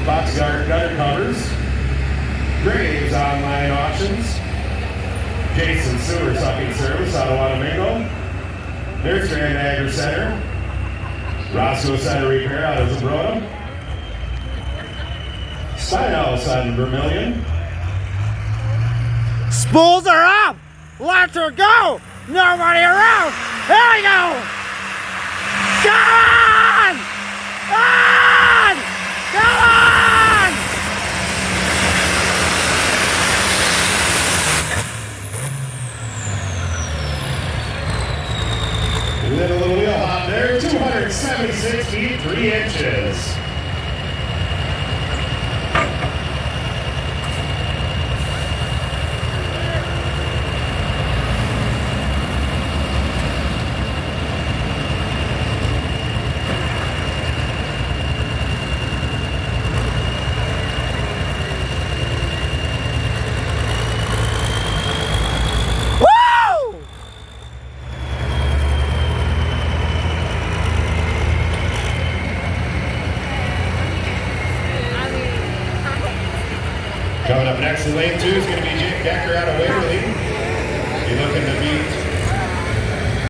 Boxguard gutter covers. Graves Online Auctions. Jason Sewer Sucking Service out of Wanamingo. There's Grand Agri Center. Roscoe Center Repair out of Zumbrota. Steinhaus on Vermilion. Spools are up! Let her go! Nobody around! Here we go! Come on! On! Come on! Little wheel hop there, 276 feet, 3 inches. Coming up next in lane 2 is going to be Jake Decker out of Waverly. You're looking to beat